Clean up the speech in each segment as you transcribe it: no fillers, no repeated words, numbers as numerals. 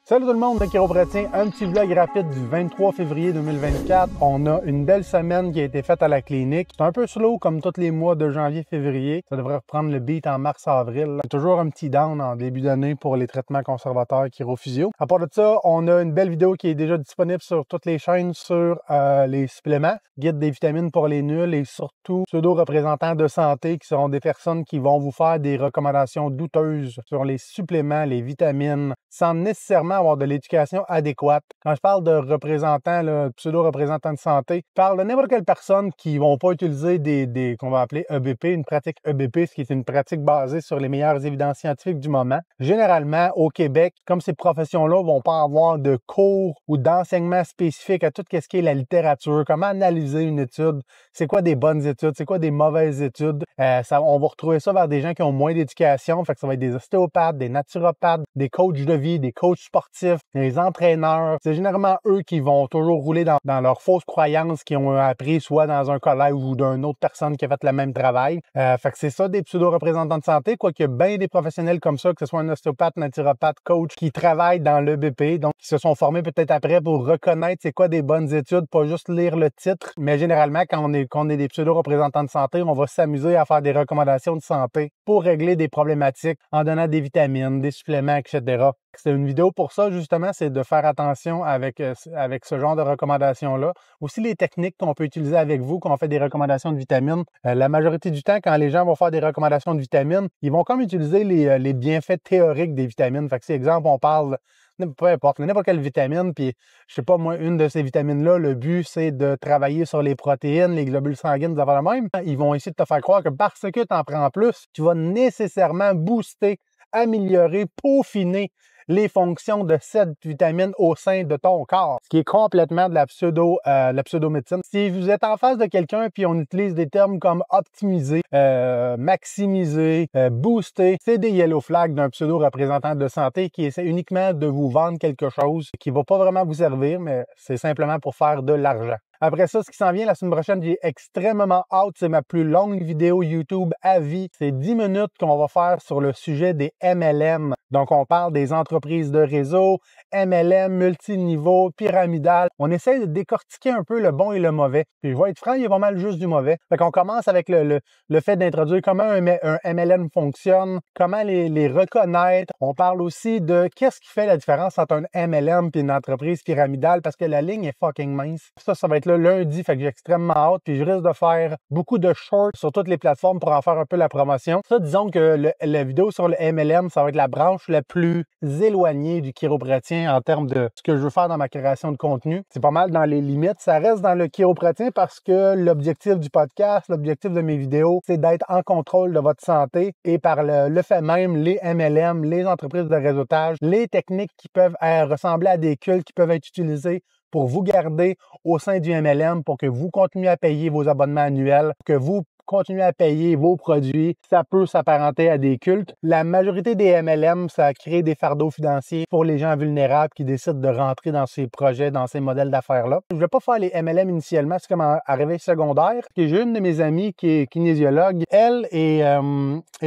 Salut tout le monde, le Chiropraticien, un petit vlog rapide du 23 février 2024. On a une belle semaine qui a été faite à la clinique. C'est un peu slow comme tous les mois de janvier-février. Ça devrait reprendre le beat en mars-avril. C'est toujours un petit down en début d'année pour les traitements conservateurs chirophysio. À part de ça, on a une belle vidéo qui est déjà disponible sur toutes les chaînes sur les suppléments, guide des vitamines pour les nuls et surtout pseudo-représentants de santé qui seront des personnes qui vont vous faire des recommandations douteuses sur les suppléments, les vitamines, sans nécessairement avoir de l'éducation adéquate. Quand je parle de représentants, pseudo-représentants de santé, je parle de n'importe quelle personne qui ne vont pas utiliser des qu'on va appeler EBP, une pratique EBP, ce qui est une pratique basée sur les meilleures évidences scientifiques du moment. Généralement, au Québec, comme ces professions-là ne vont pas avoir de cours ou d'enseignement spécifique à tout ce qui est la littérature, comment analyser une étude, c'est quoi des bonnes études, c'est quoi des mauvaises études. On va retrouver ça vers des gens qui ont moins d'éducation, fait que ça va être des ostéopathes, des naturopathes, des coachs de vie, des coachs sportifs, des entraîneurs. C'est généralement eux qui vont toujours rouler dans leurs fausses croyances qu'ils ont appris soit dans un collège ou d'une autre personne qui a fait le même travail. Fait que c'est ça des pseudo-représentants de santé, quoique bien des professionnels comme ça, que ce soit un ostéopathe, naturopathe, coach, qui travaillent dans l'EBP, donc qui se sont formés peut-être après pour reconnaître c'est quoi des bonnes études, pas juste lire le titre, mais généralement quand on est des pseudo-représentants de santé, on va s'amuser à faire des recommandations de santé pour régler des problématiques en donnant des vitamines, des suppléments, etc. C'est une vidéo pour ça, justement, c'est de faire attention avec ce genre de recommandations-là. Aussi, les techniques qu'on peut utiliser avec vous quand on fait des recommandations de vitamines. La majorité du temps, quand les gens vont faire des recommandations de vitamines, ils vont comme utiliser les bienfaits théoriques des vitamines. Fait que, si, exemple, on parle, peu importe, n'importe quelle vitamine, puis je sais pas, moi, une de ces vitamines-là, le but, c'est de travailler sur les protéines, les globules sanguines, des affaires de même. Ils vont essayer de te faire croire que parce que tu en prends plus, tu vas nécessairement booster, améliorer, peaufiner les fonctions de cette vitamine au sein de ton corps, ce qui est complètement de la pseudo-médecine. Si vous êtes en face de quelqu'un puis on utilise des termes comme optimiser, maximiser, booster, c'est des yellow flags d'un pseudo-représentant de santé qui essaie uniquement de vous vendre quelque chose qui va pas vraiment vous servir, mais c'est simplement pour faire de l'argent. Après ça, ce qui s'en vient la semaine prochaine, j'ai extrêmement hâte. C'est ma plus longue vidéo YouTube à vie. C'est 10 minutes qu'on va faire sur le sujet des MLM. Donc, on parle des entreprises de réseau, MLM, multiniveau, pyramidal. On essaie de décortiquer un peu le bon et le mauvais. Puis, je vais être franc, il y a pas mal juste du mauvais. Fait qu'on commence avec le fait d'introduire comment un MLM fonctionne, comment les reconnaître. On parle aussi de qu'est-ce qui fait la différence entre un MLM et une entreprise pyramidale parce que la ligne est fucking mince. Ça va être le lundi, fait que j'ai extrêmement hâte. Puis, je risque de faire beaucoup de shorts sur toutes les plateformes pour en faire un peu la promotion. Ça, disons que la vidéo sur le MLM, ça va être la branche la plus éloignée du chiropraticien en termes de ce que je veux faire dans ma création de contenu. C'est pas mal dans les limites. Ça reste dans le chiropraticien parce que l'objectif du podcast, l'objectif de mes vidéos, c'est d'être en contrôle de votre santé et par le fait même, les MLM, les entreprises de réseautage, les techniques qui peuvent ressembler à des cultes qui peuvent être utilisées pour vous garder au sein du MLM, pour que vous continuez à payer vos abonnements annuels, que vous continuez à payer vos produits, ça peut s'apparenter à des cultes. La majorité des MLM, ça crée des fardeaux financiers pour les gens vulnérables qui décident de rentrer dans ces projets, dans ces modèles d'affaires-là. Je ne vais pas faire les MLM initialement, c'est comme à réveil secondaire. J'ai une de mes amies qui est kinésiologue. Elle est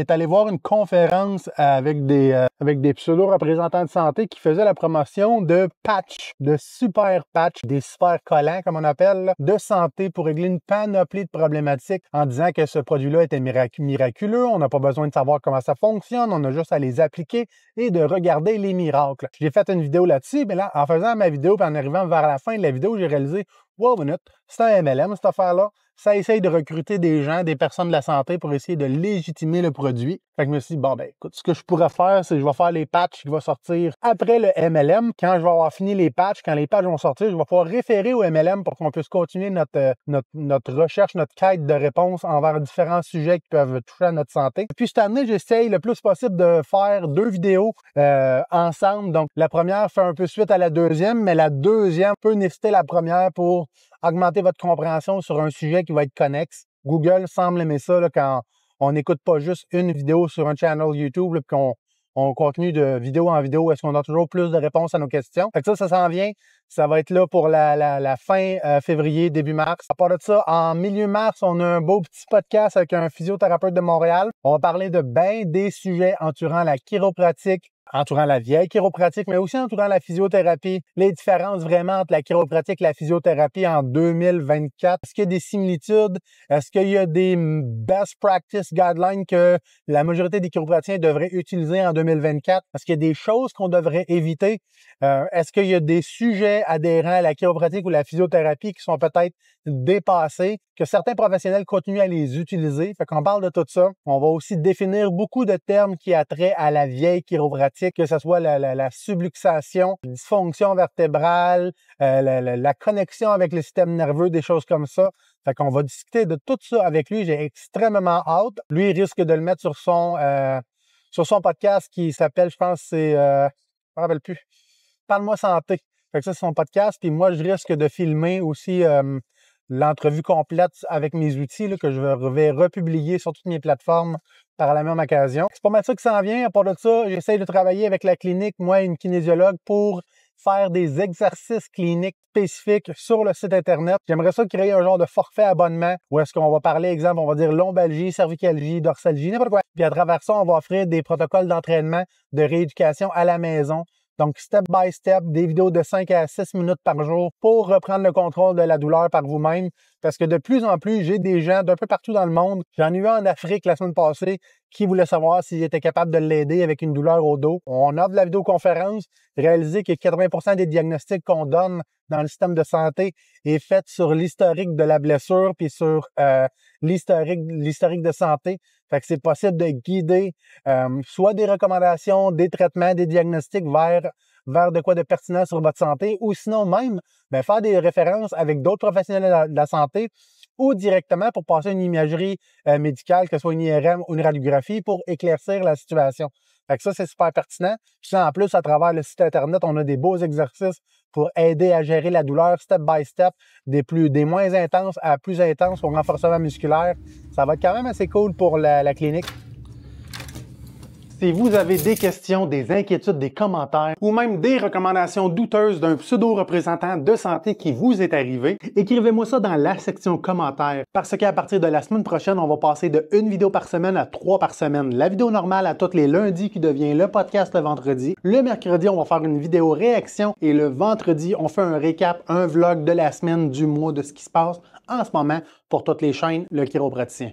allée voir une conférence avec des pseudo-représentants de santé qui faisaient la promotion de patchs, de super patchs, des super collants, comme on appelle, là, de santé pour régler une panoplie de problématiques en disant que ce produit-là était miraculeux, on n'a pas besoin de savoir comment ça fonctionne, on a juste à les appliquer et de regarder les miracles. J'ai fait une vidéo là-dessus, mais là, en faisant ma vidéo et en arrivant vers la fin de la vidéo, j'ai réalisé, wow, minute, c'est un MLM cette affaire-là. Ça essaye de recruter des gens, des personnes de la santé pour essayer de légitimer le produit. Fait que je me suis dit, bon, ben, écoute, ce que je pourrais faire, c'est que je vais faire les patchs qui vont sortir après le MLM. Quand je vais avoir fini les patchs, quand les patchs vont sortir, je vais pouvoir référer au MLM pour qu'on puisse continuer notre recherche, notre quête de réponse envers différents sujets qui peuvent toucher à notre santé. Puis cette année, j'essaye le plus possible de faire 2 vidéos ensemble. Donc, la première fait un peu suite à la deuxième, mais la deuxième peut nécessiter la première pour augmenter votre compréhension sur un sujet qui va être connexe. Google semble aimer ça là, quand on n'écoute pas juste une vidéo sur un channel YouTube, puis qu'on continue de vidéo en vidéo. Est-ce qu'on a toujours plus de réponses à nos questions? Fait que ça s'en vient. Ça va être là pour la fin février, début mars. À part de ça, en milieu mars, on a un beau petit podcast avec un physiothérapeute de Montréal. On va parler de bien des sujets entourant la chiropratique, entourant la vieille chiropratique, mais aussi entourant la physiothérapie, les différences vraiment entre la chiropratique et la physiothérapie en 2024. Est-ce qu'il y a des similitudes? Est-ce qu'il y a des best practice guidelines que la majorité des chiropraticiens devraient utiliser en 2024? Est-ce qu'il y a des choses qu'on devrait éviter? Est-ce qu'il y a des sujets adhérents à la chiropratique ou la physiothérapie qui sont peut-être dépassés, que certains professionnels continuent à les utiliser? Fait qu'on parle de tout ça. On va aussi définir beaucoup de termes qui a trait à la vieille chiropratique, que ce soit la subluxation, la dysfonction vertébrale, la connexion avec le système nerveux, des choses comme ça. Fait qu'on va discuter de tout ça avec lui. J'ai extrêmement hâte. Lui, il risque de le mettre sur son podcast qui s'appelle, je pense, je me rappelle plus. Parle-moi santé. Fait que ça, c'est son podcast. Puis moi, je risque de filmer aussi l'entrevue complète avec mes outils là, que je vais republier sur toutes mes plateformes par la même occasion. C'est pas mal ça qui s'en vient. À part de ça, j'essaie de travailler avec la clinique, moi et une kinésiologue, pour faire des exercices cliniques spécifiques sur le site Internet. J'aimerais ça créer un genre de forfait abonnement où est-ce qu'on va parler, exemple, on va dire lombalgie, cervicalgie, dorsalgie, n'importe quoi. Puis à travers ça, on va offrir des protocoles d'entraînement, de rééducation à la maison. Donc, step by step, des vidéos de 5 à 6 minutes par jour pour reprendre le contrôle de la douleur par vous-même. Parce que de plus en plus, j'ai des gens d'un peu partout dans le monde. J'en ai eu un en Afrique la semaine passée qui voulait savoir s'il était capable de l'aider avec une douleur au dos. On offre de la vidéoconférence, réaliser que 80% des diagnostics qu'on donne dans le système de santé est fait sur l'historique de la blessure puis sur l'historique de santé. Fait que c'est possible de guider soit des recommandations, des traitements, des diagnostics vers de quoi de pertinent sur votre santé, ou sinon même faire des références avec d'autres professionnels de la santé ou directement pour passer une imagerie médicale, que ce soit une IRM ou une radiographie, pour éclaircir la situation. Fait que ça, c'est super pertinent. Puis en plus, à travers le site Internet, on a des beaux exercices pour aider à gérer la douleur step by step, des moins intenses à plus intenses pour renforcement musculaire. Ça va être quand même assez cool pour la clinique. Si vous avez des questions, des inquiétudes, des commentaires ou même des recommandations douteuses d'un pseudo-représentant de santé qui vous est arrivé, écrivez-moi ça dans la section commentaires, parce qu'à partir de la semaine prochaine, on va passer de 1 vidéo par semaine à 3 par semaine. La vidéo normale à tous les lundis qui devient le podcast le vendredi. Le mercredi, on va faire une vidéo réaction et le vendredi, on fait un récap, un vlog de la semaine, du mois, de ce qui se passe en ce moment pour toutes les chaînes Le Chiropraticien.